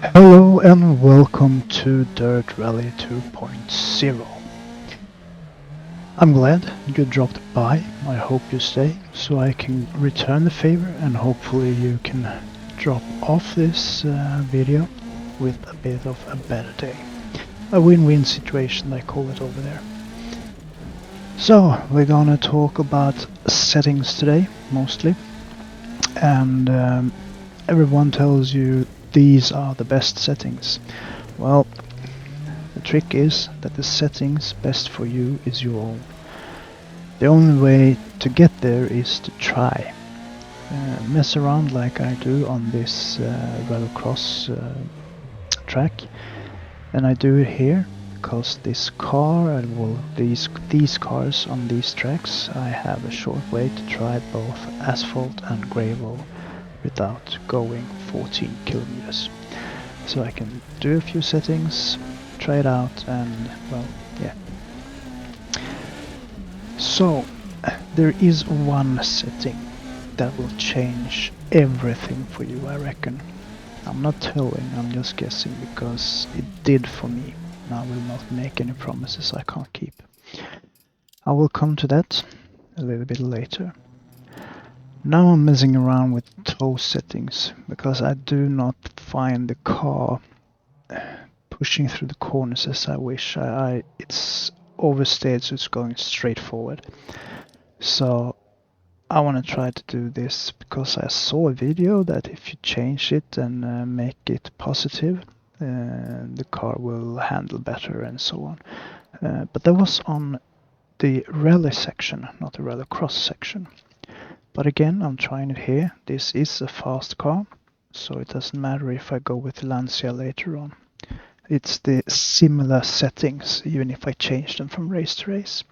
Hello and welcome to Dirt Rally 2.0. I'm glad you dropped by. I hope you stay so I can return the favor and hopefully you can drop off this video with a bit of a better day. A win-win situation, I call it over there. So we're gonna talk about settings today mostly, and everyone tells you these are the best settings. Well, the trick is that the settings best for you is your own. The only way to get there is to try. Mess around like I do on this rallycross track, and I do it here because this car and well these cars on these tracks I have a short way to try both asphalt and gravel without going 14 kilometers. So I can do a few settings, try it out, and well, yeah. So there is one setting that will change everything for you, I reckon. I'm not telling, I'm just guessing because it did for me. And I will not make any promises I can't keep. I will come to that a little bit later. Now I'm messing around with toe settings because I do not find the car pushing through the corners as I wish. It's oversteered, so it's going straight forward. So I want to try to do this because I saw a video that if you change it and make it positive, the car will handle better and so on. But that was on the rally section, not the rallycross section. But again, I'm trying it here. This is a fast car, so it doesn't matter if I go with Lancia later on. It's the similar settings, even if I change them from race to race.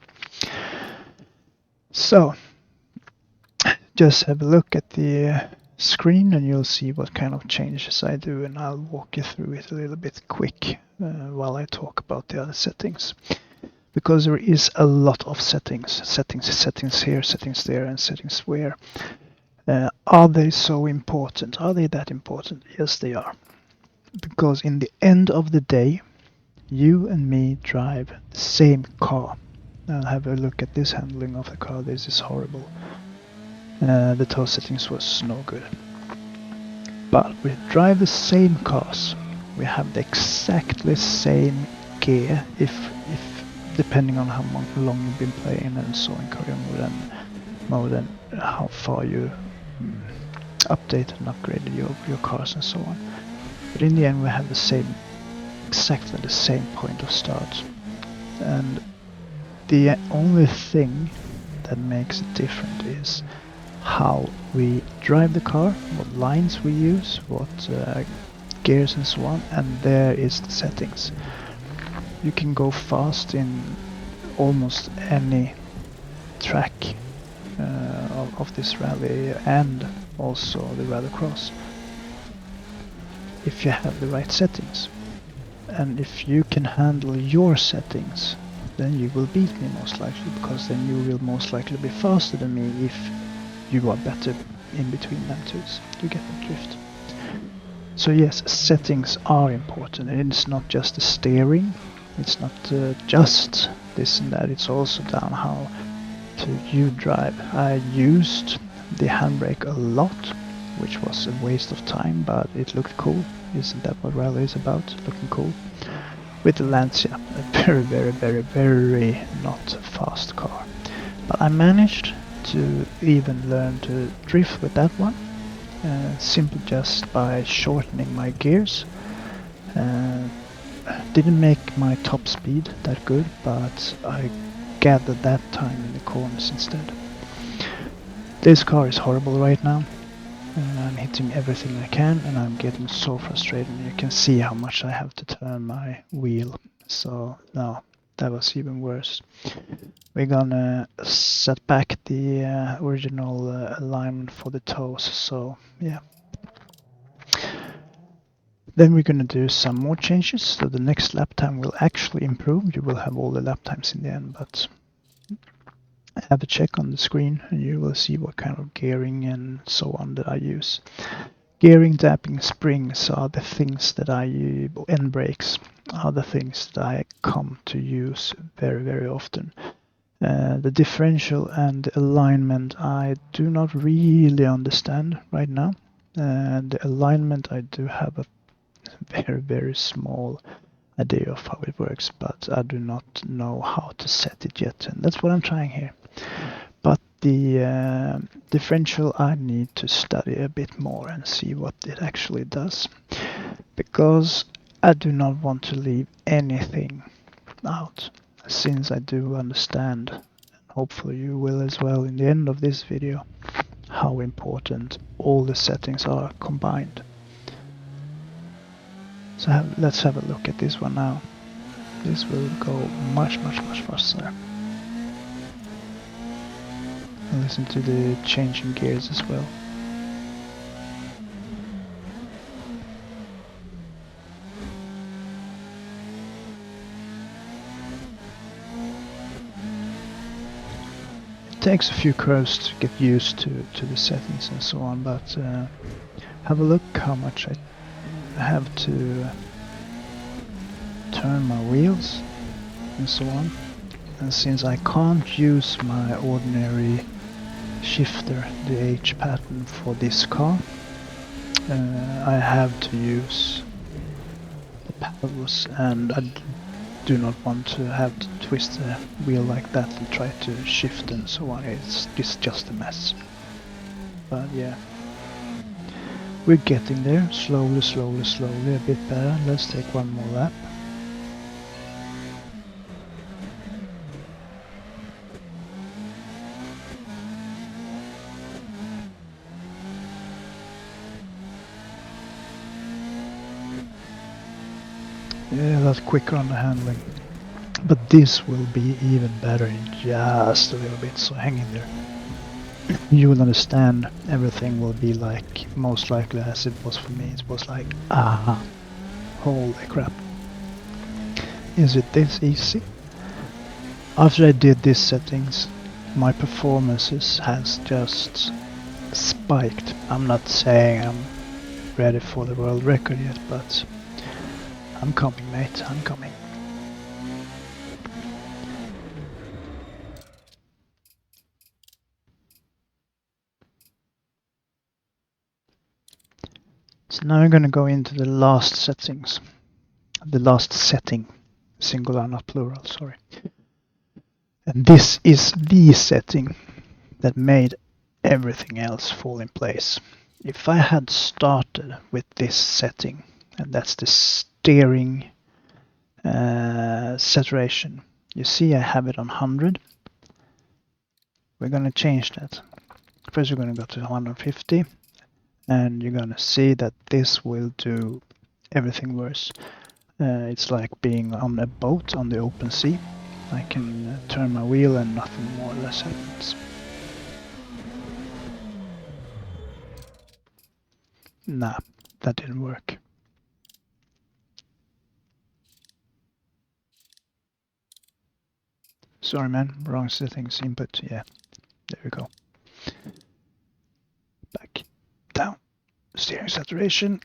So, just have a look at the screen and you'll see what kind of changes I do, and I'll walk you through it a little bit quick while I talk about the other settings. Because there is a lot of settings here, settings there, and settings where. Are they so important? Are they that important? Yes, they are. Because in the end of the day, you and me drive the same car. Now have a look at this handling of the car. This is horrible. The toe settings was no good. But we drive the same cars. We have the exactly same gear if depending on how long you've been playing and so in career mode and how far you updated and upgraded your cars and so on. But in the end we have exactly the same point of start. And the only thing that makes it different is how we drive the car, what lines we use, what gears and so on, and there is the settings. You can go fast in almost any track of this rally and also the rallycross if you have the right settings. And if you can handle your settings, then you will beat me most likely, because then you will most likely be faster than me if you are better in between them two. You get the drift. So yes, settings are important, and it's not just the steering, it's not just this and that, it's also down how you drive. I used the handbrake a lot, which was a waste of time, but it looked cool. Isn't that what rally is about? Looking cool. With the Lancia, a very not fast car. But I managed to even learn to drift with that one, simply just by shortening my gears. Didn't make my top speed that good, but I gathered that time in the corners instead. This car is horrible right now. I'm hitting everything I can and I'm getting so frustrated. You can see how much I have to turn my wheel. So no, that was even worse. We're gonna set back the original alignment for the toes. So yeah. Then we're gonna do some more changes. So the next lap time will actually improve. You will have all the lap times in the end, but have a check on the screen and you will see what kind of gearing and so on that I use. Gearing, damping, springs are the things that and brakes are the things that I come to use very, very often. The differential and the alignment I do not really understand right now. The alignment I do have a very, very small idea of how it works, but I do not know how to set it yet, and that's what I'm trying here. But the differential I need to study a bit more and see what it actually does, because I do not want to leave anything out, since I do understand, and hopefully you will as well in the end of this video, how important all the settings are combined. So let's have a look at this one now. This will go much faster. And listen to the changing gears as well. It takes a few curves to get used to the settings and so on, but have a look how much I have to turn my wheels and so on. And since I can't use my ordinary shifter, the H pattern for this car, I have to use the paddles, and I do not want to have to twist the wheel like that and try to shift and so on. It's just a mess. But yeah, we're getting there, slowly, a bit better. Let's take one more lap. Yeah, that's quicker on the handling. But this will be even better in just a little bit, so hang in there. You will understand, everything will be like, most likely as it was for me. It was like, ah, holy crap. Is it this easy? After I did these settings, my performances has just spiked. I'm not saying I'm ready for the world record yet, but I'm coming, mate, I'm coming. So now I'm going to go into the last settings. The last setting. Singular, not plural, sorry. And this is the setting that made everything else fall in place. If I had started with this setting, and that's the steering saturation. You see I have it on 100. We're going to change that. First we're going to go to 150. And you're gonna see that this will do everything worse. It's like being on a boat on the open sea. I can turn my wheel and nothing more or less happens. Nah, that didn't work. Sorry man, wrong settings input. Yeah, there we go. Back, down, steering saturation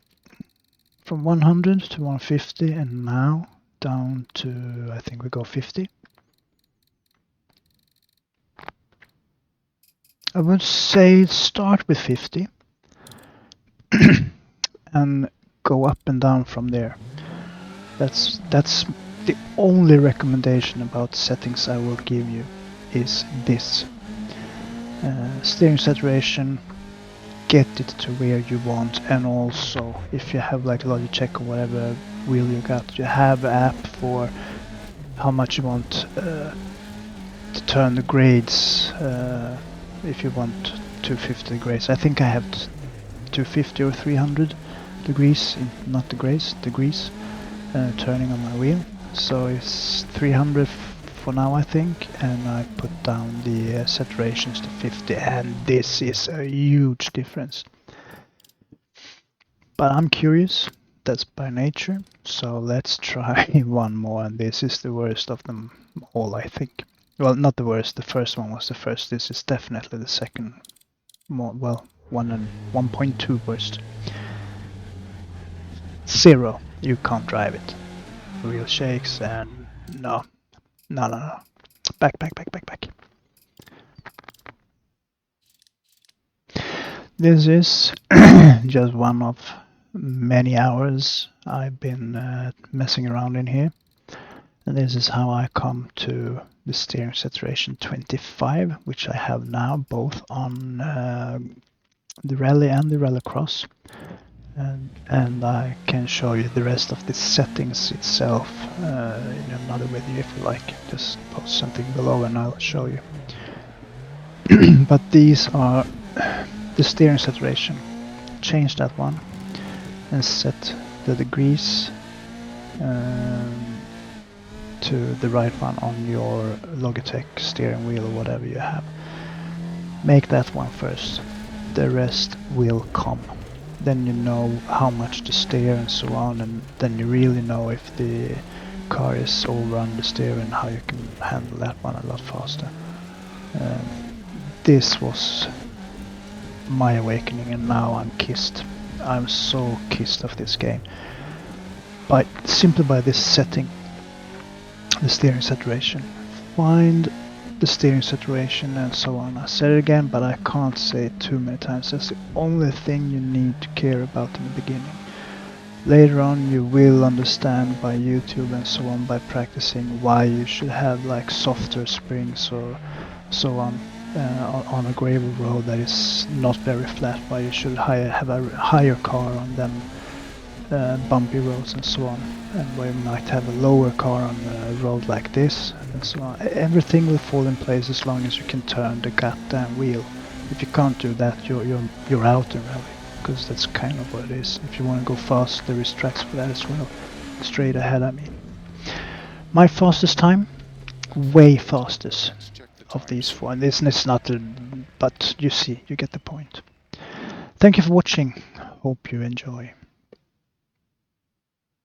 from 100 to 150, and now down to, I think we go 50. I would say start with 50 and go up and down from there. That's the only recommendation about settings I will give you is this. Steering saturation, get it to where you want, and also if you have like Logitech or whatever wheel you got, you have an app for how much you want to turn the grades. If you want 250 degrees, I think I have 250 or 300 degrees, not degrees, turning on my wheel. So it's 300 for now, I think, and I put down the saturations to 50, and this is a huge difference. But I'm curious, that's by nature, so let's try one more, and this is the worst of them all, I think. Well, not the worst, the first one was the first, this is definitely the second, more, well, 1.2 worst. Zero. You can't drive it. Wheel shakes and no. No. Back. This is just one of many hours I've been messing around in here. And this is how I come to the steering saturation 25, which I have now both on the rally and the rallycross. And I can show you the rest of the settings itself in another video if you like. Just post something below and I'll show you. But these are the steering saturation. Change that one and set the degrees to the right one on your Logitech steering wheel or whatever you have. Make that one first. The rest will come. Then you know how much to steer and so on, and then you really know if the car is over understeer and how you can handle that one a lot faster. This was my awakening, and now I'm kissed. I'm so kissed of this game. Simply by this setting, the steering saturation. Find the steering saturation and so on. I said it again, but I can't say it too many times. That's the only thing you need to care about in the beginning. Later on you will understand by YouTube and so on, by practicing, why you should have like softer springs or so on a gravel road that is not very flat, why you should have a higher car on them bumpy roads and so on, and where you might have a lower car on a road like this and so on. Everything will fall in place as long as you can turn the goddamn wheel. If you can't do that, you're out in rally, because that's kind of what it is. If you want to go fast, there is tracks for that as well. Straight ahead, I mean. My fastest time, way fastest of these four. And this is not but you see, you get the point. Thank you for watching. Hope you enjoy.